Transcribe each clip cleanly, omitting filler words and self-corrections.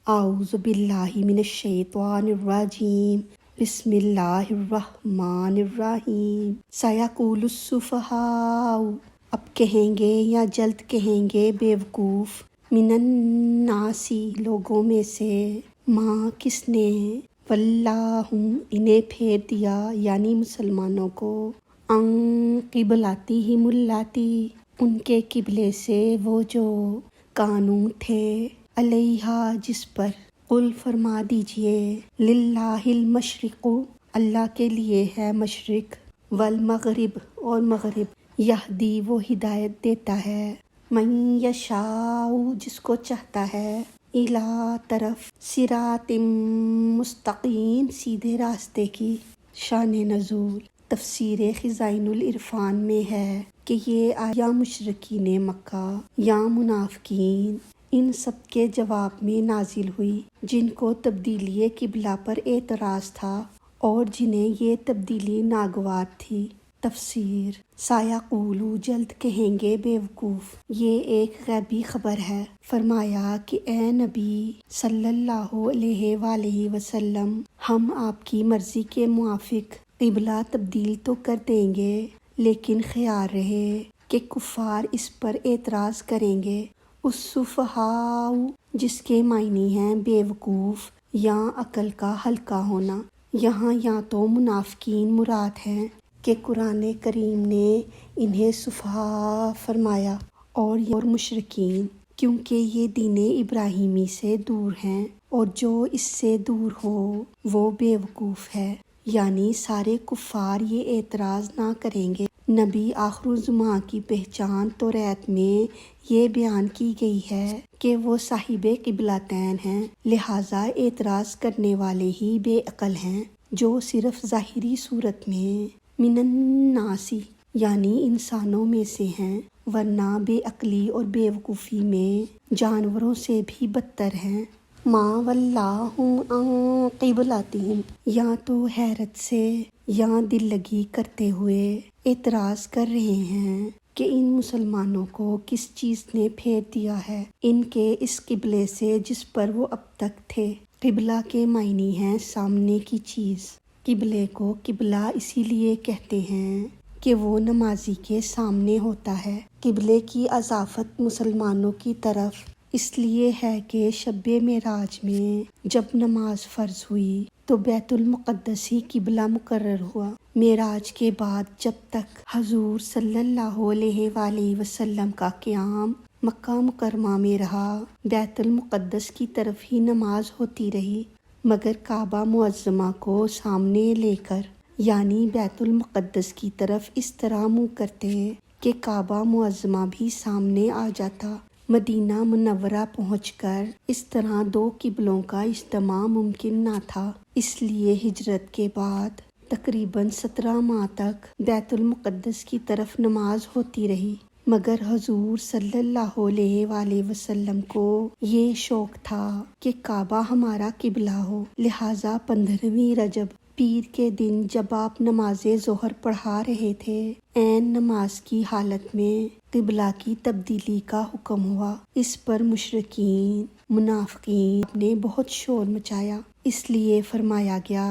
اعوذ باللہ من الشیطان الرجیم بسم اللہ الرحمن الرحیم سیقول السفہاء اب کہیں گے یا جلد کہیں گے بیوقوف من الناسی لوگوں میں سے ماں کس نے واللہم انہیں پھیر دیا یعنی مسلمانوں کو ان قبلاتہم اللاتی ان کے قبلے سے وہ جو کانوں تھے علیہا جس پر قل فرما دیجئے للہ المشرق اللہ کے لیے ہے مشرق والمغرب اور مغرب یہدی وہ ہدایت دیتا ہے من یشاء جس کو چاہتا ہے الی طرف صراط مستقیم سیدھے راستے کی۔ شان نزول تفسیر خزائن العرفان میں ہے کہ یہ یا مشرکین مکہ یا منافقین ان سب کے جواب میں نازل ہوئی جن کو تبدیلی قبلہ پر اعتراض تھا اور جنہیں یہ تبدیلی ناگوار تھی۔ تفسیر سیقولو جلد کہیں گے بیوقوف، یہ ایک غیبی خبر ہے۔ فرمایا کہ اے نبی صلی اللہ علیہ وآلہ وسلم ہم آپ کی مرضی کے موافق قبلہ تبدیل تو کر دیں گے، لیکن خیال رہے کہ کفار اس پر اعتراض کریں گے۔ السفہاء جس کے معنی ہیں بیوقوف یا عقل کا ہلکا ہونا، یہاں یا تو منافقین مراد ہیں کہ قرآن کریم نے انہیں سفہاء فرمایا اور مشرکین کیونکہ یہ دین ابراہیمی سے دور ہیں اور جو اس سے دور ہو وہ بیوقوف ہے، یعنی سارے کفار یہ اعتراض نہ کریں گے۔ نبی آخر الزماں کی پہچان توریت میں یہ بیان کی گئی ہے کہ وہ صاحب قبلتین ہیں، لہٰذا اعتراض کرنے والے ہی بے عقل ہیں جو صرف ظاہری صورت میں من الناسی یعنی انسانوں میں سے ہیں، ورنہ بے عقلی اور بے وقوفی میں جانوروں سے بھی بدتر ہیں۔ ما ولاہم عن قبلتہم یا تو حیرت سے یا دل لگی کرتے ہوئے اعتراض کر رہے ہیں کہ ان مسلمانوں کو کس چیز نے پھیر دیا ہے ان کے اس قبلے سے جس پر وہ اب تک تھے۔ قبلہ کے معنی ہیں سامنے کی چیز۔ قبلے کو قبلہ اسی لیے کہتے ہیں کہ وہ نمازی کے سامنے ہوتا ہے۔ قبلے کی اضافت مسلمانوں کی طرف اس لیے ہے کہ شب معراج میں جب نماز فرض ہوئی تو بیت المقدس ہی قبلہ مقرر ہوا۔ معراج کے بعد جب تک حضور صلی اللہ علیہ وآلہ وسلم کا قیام مکہ مکرمہ میں رہا، بیت المقدس کی طرف ہی نماز ہوتی رہی، مگر کعبہ معظمہ کو سامنے لے کر یعنی بیت المقدس کی طرف اس طرح منہ کرتے کہ کعبہ معظمہ بھی سامنے آ جاتا۔ مدینہ منورہ پہنچ کر اس طرح دو قبلوں کا اجتماع ممکن نہ تھا، اس لیے ہجرت کے بعد تقریباً 17 ماہ تک بیت المقدس کی طرف نماز ہوتی رہی، مگر حضور صلی اللہ علیہ وآلہ وسلم کو یہ شوق تھا کہ کعبہ ہمارا قبلہ ہو، لہٰذا 15ویں رجب پیر کے دن جب آپ نماز ظہر پڑھا رہے تھے، عین نماز کی حالت میں قبلہ کی تبدیلی کا حکم ہوا۔ اس پر مشرکین منافقین نے بہت شور مچایا، اس لیے فرمایا گیا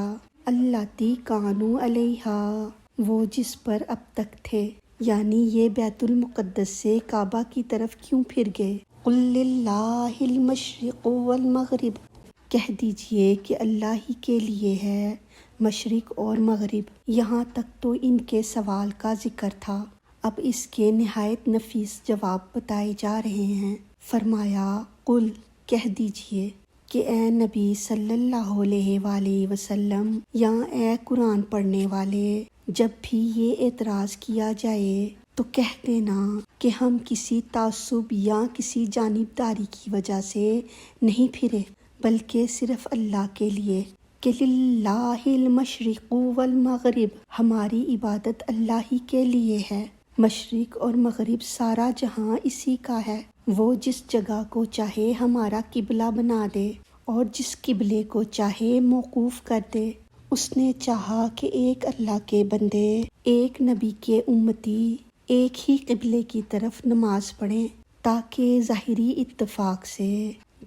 اللاتی کانوا علیہا وہ جس پر اب تک تھے، یعنی یہ بیت المقدس سے کعبہ کی طرف کیوں پھر گئے۔ قل للہ المشرق والمغرب کہہ دیجئے کہ اللہ ہی کے لیے ہے مشرق اور مغرب۔ یہاں تک تو ان کے سوال کا ذکر تھا، اب اس کے نہایت نفیس جواب بتائے جا رہے ہیں۔ فرمایا قل کہہ دیجئے کہ اے نبی صلی اللہ علیہ وآلہ وسلم یا اے قرآن پڑھنے والے، جب بھی یہ اعتراض کیا جائے تو کہہ دینا کہ ہم کسی تعصب یا کسی جانبداری کی وجہ سے نہیں پھرے، بلکہ صرف اللہ کے لیے کہ للہ المشرق والمغرب ہماری عبادت اللہ ہی کے لیے ہے، مشرق اور مغرب سارا جہاں اسی کا ہے، وہ جس جگہ کو چاہے ہمارا قبلہ بنا دے اور جس قبلے کو چاہے موقوف کر دے۔ اس نے چاہا کہ ایک اللہ کے بندے، ایک نبی کے امتی ایک ہی قبلے کی طرف نماز پڑھیں تاکہ ظاہری اتفاق سے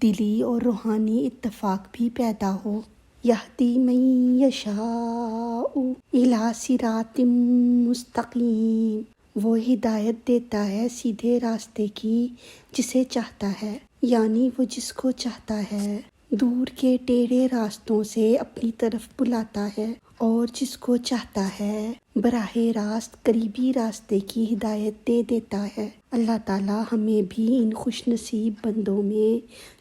دلی اور روحانی اتفاق بھی پیدا ہو۔ یہدی من یشاء الی صراط مستقیم، وہ ہدایت دیتا ہے سیدھے راستے کی جسے چاہتا ہے، یعنی وہ جس کو چاہتا ہے دور کے ٹیڑھے راستوں سے اپنی طرف بلاتا ہے، اور جس کو چاہتا ہے براہ راست قریبی راستے کی ہدایت دے دیتا ہے۔ اللہ تعالی ہمیں بھی ان خوش نصیب بندوں میں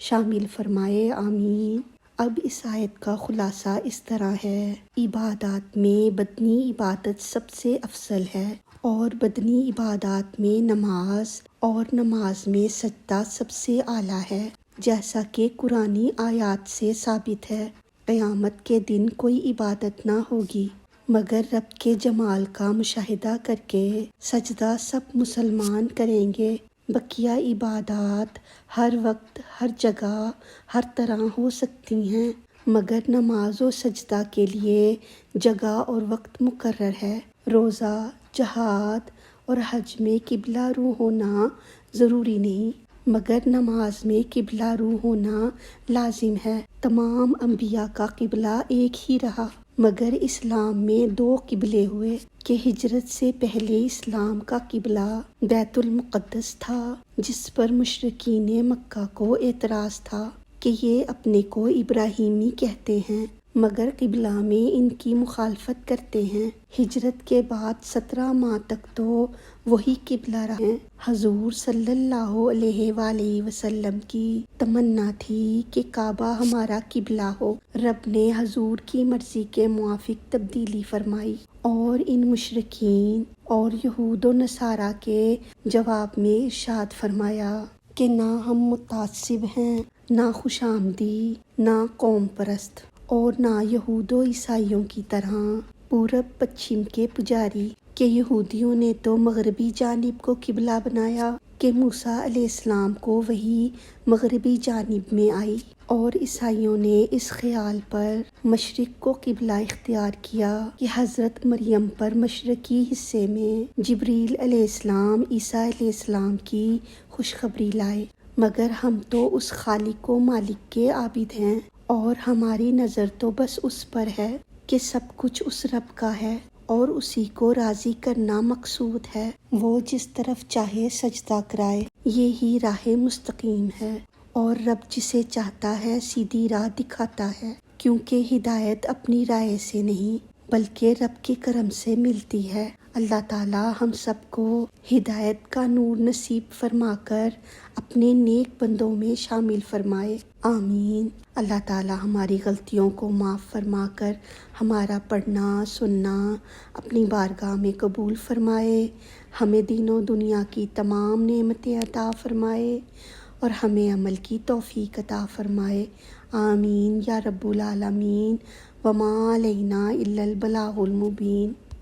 شامل فرمائے، آمین۔ اب اس آیت کا خلاصہ اس طرح ہے، عبادات میں بدنی عبادت سب سے افضل ہے، اور بدنی عبادات میں نماز، اور نماز میں سجدہ سب سے اعلیٰ ہے، جیسا کہ قرآنی آیات سے ثابت ہے۔ قیامت کے دن کوئی عبادت نہ ہوگی مگر رب کے جمال کا مشاہدہ کر کے سجدہ سب مسلمان کریں گے۔ بقیہ عبادات ہر وقت، ہر جگہ، ہر طرح ہو سکتی ہیں، مگر نماز و سجدہ کے لیے جگہ اور وقت مقرر ہے۔ روزہ، جہاد اور حج میں قبلہ رو ہونا ضروری نہیں، مگر نماز میں قبلہ رو ہونا لازم ہے۔ تمام انبیاء کا قبلہ ایک ہی رہا، مگر اسلام میں 2 قبلے ہوئے کہ ہجرت سے پہلے اسلام کا قبلہ بیت المقدس تھا، جس پر مشرکین مکہ کو اعتراض تھا کہ یہ اپنے کو ابراہیمی کہتے ہیں مگر قبلہ میں ان کی مخالفت کرتے ہیں۔ ہجرت کے بعد 17 ماہ تک تو وہی قبلہ رہے۔ حضور صلی اللہ علیہ وآلہ وسلم کی تمنا تھی کہ کعبہ ہمارا قبلہ ہو۔ رب نے حضور کی مرضی کے موافق تبدیلی فرمائی، اور ان مشرکین اور یہود و نصارہ کے جواب میں ارشاد فرمایا کہ نہ ہم متعصب ہیں، نہ خوش آمدی، نہ قوم پرست، اور نہ یہود و عیسائیوں کی طرح پورب پچھم کے پجاری، کہ یہودیوں نے تو مغربی جانب کو قبلہ بنایا کہ موسیٰ علیہ السلام کو وحی مغربی جانب میں آئی، اور عیسائیوں نے اس خیال پر مشرق کو قبلہ اختیار کیا کہ حضرت مریم پر مشرقی حصے میں جبریل علیہ السلام عیسیٰ علیہ السلام کی خوشخبری لائے۔ مگر ہم تو اس خالق و مالک کے عابد ہیں، اور ہماری نظر تو بس اس پر ہے کہ سب کچھ اس رب کا ہے، اور اسی کو راضی کرنا مقصود ہے۔ وہ جس طرف چاہے سجدہ کرائے، یہی راہ مستقیم ہے، اور رب جسے چاہتا ہے سیدھی راہ دکھاتا ہے، کیونکہ ہدایت اپنی رائے سے نہیں بلکہ رب کے کرم سے ملتی ہے۔ اللہ تعالی ہم سب کو ہدایت کا نور نصیب فرما کر اپنے نیک بندوں میں شامل فرمائے، آمین۔ اللہ تعالی ہماری غلطیوں کو معاف فرما کر ہمارا پڑھنا سننا اپنی بارگاہ میں قبول فرمائے، ہمیں دین و دنیا کی تمام نعمتیں عطا فرمائے، اور ہمیں عمل کی توفیق عطا فرمائے، آمین یا رب العالمین۔ وما علینا الا البلاغ المبین۔